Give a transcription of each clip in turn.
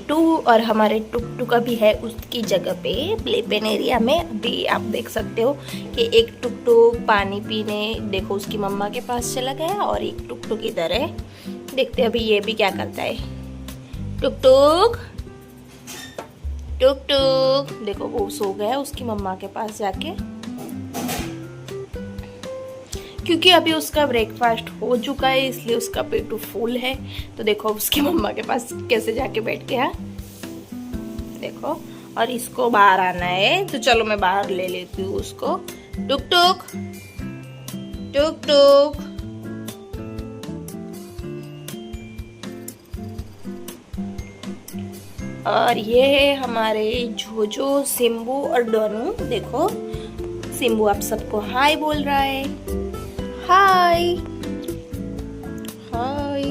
टुकटू और हमारे टुकटुक अभी है उसकी जगह पे प्ले पेन एरिया में। अभी आप देख सकते हो कि एक टुकटुक पानी पीने देखो उसकी मम्मा के पास चला गया और एक टुकटुक इधर है। देखते हैं अभी ये भी क्या करता है। टुकटुक टुकटुक देखो वो सो गया उसकी मम्मा के पास जाके, क्योंकि अभी उसका ब्रेकफास्ट हो चुका है इसलिए उसका पेट फुल है। तो देखो उसकी मम्मा के पास कैसे जाके बैठ गया देखो। और इसको बाहर आना है तो चलो मैं बाहर ले लेती हूँ उसको। टुक टुक टुक टुक और ये है हमारे जोजो, सिम्बू और डोनू। देखो सिम्बू आप सबको हाय बोल रहा है। हाय हाय।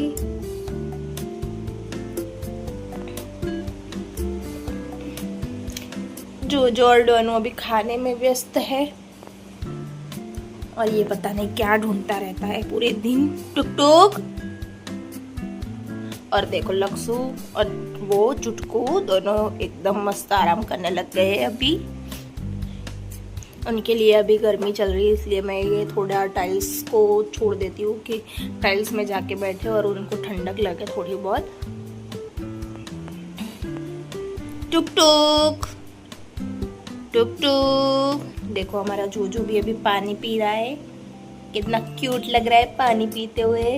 जोजो और डोनू अभी खाने में व्यस्त है और ये पता नहीं क्या ढूंढता रहता है पूरे दिन। टुक टुक और देखो लक्सू और वो चुटकू दोनों एकदम मस्त आराम करने लग गए हैं अभी। उनके लिए अभी गर्मी चल रही है इसलिए मैं ये थोड़ा टाइल्स को छोड़ देती हूँ कि टाइल्स में जाके बैठे और उनको ठंडक लगे थोड़ी बहुत। टुक टुक टुक टुक देखो हमारा जोजो भी अभी पानी पी रहा है। कितना क्यूट लग रहा है पानी पीते हुए।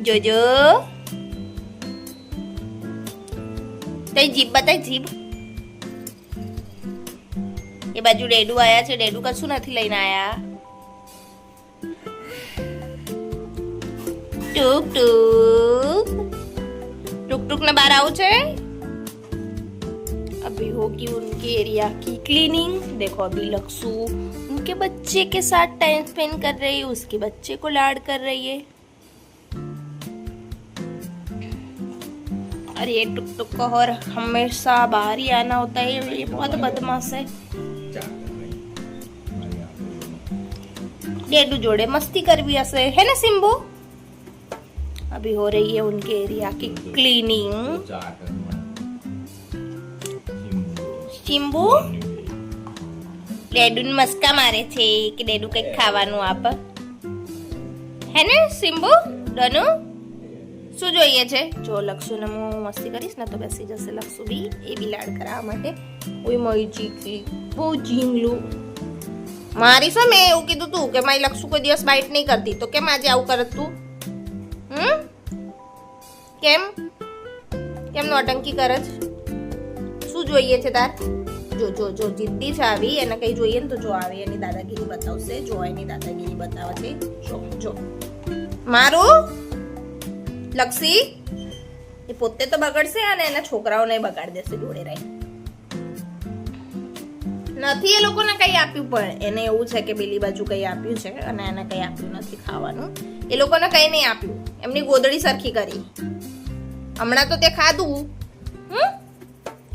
जोजो तेरी जीभ बताए जीभ। ये बाजू डेडू आया છે डेडू કશું નથી લઈને આયા। ટુક ટુક टुक टुक ने बाहर आવું છે। अभी होगी उनके एरिया की क्लीनिंग। देखो अभी लक्सू उनके बच्चे के साथ टाइम स्पेंड कर रही है, उसके बच्चे को लाड कर रही है। और ये टुक टुक को और हमेशा बाहर ही आना होता है, ये बहुत बदमाश है। डेडू जोड़े मस्ती कर भी ऐसे है ना सिम्बू। अभी हो रही है उनके एरिया की क्लीनिंग। सिम्बू डेडू ने मस्का मारे थे कि डेडू कई खावानु आप है ने सिम्बू। डोनू શું જોઈએ છે? જો લક્ષુને હું મસ્તી કરીશ ને તો બેસી જશે લક્ષુ બી, એ બી લાડ કરાવવા માટે। ઓય મારી ચીકી બહુ ઝીંગલું મારી શું મેં એવું કીધું તું કે મારી લક્ષુ કોઈ દિવસ બાઇટ નહીં કરતી તો કેમ આજે આવું કરત તું? કેમ કેમ નોટંકી કરે છે? શું જોઈએ છે તાર? જો જો જો જીદ્દી છે આવી, એને કઈ જોઈએ ને તો જો આવે એની દાદાગીરી બતાવશે। જો એની દાદાગીરી બતાવે છે, જો જો મારું લક્ષી એ પોતે તો બગડશે અને એના છોકરાઓને બગાડી દેશે જોડે રહી। નથી એ લોકોને કઈ આપ્યું પણ એને એવું છે કે પેલી બાજુ કઈ આપ્યું છે અને એને કઈ આપ્યું નથી ખાવાનું। એ લોકોને કઈ નહીં આપ્યું, એમની ગોદડી સરખી કરી। હમણાં તો તે ખાધું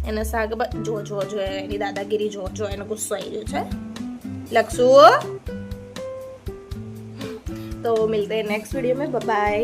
એને શાક જો જો જો એની દાદાગીરી જો જો એનો ગુસ્સો આવી રહ્યો છે લક્ષુ। तो मिलते हैं नेक्स्ट वीडियो में, बाय बाय।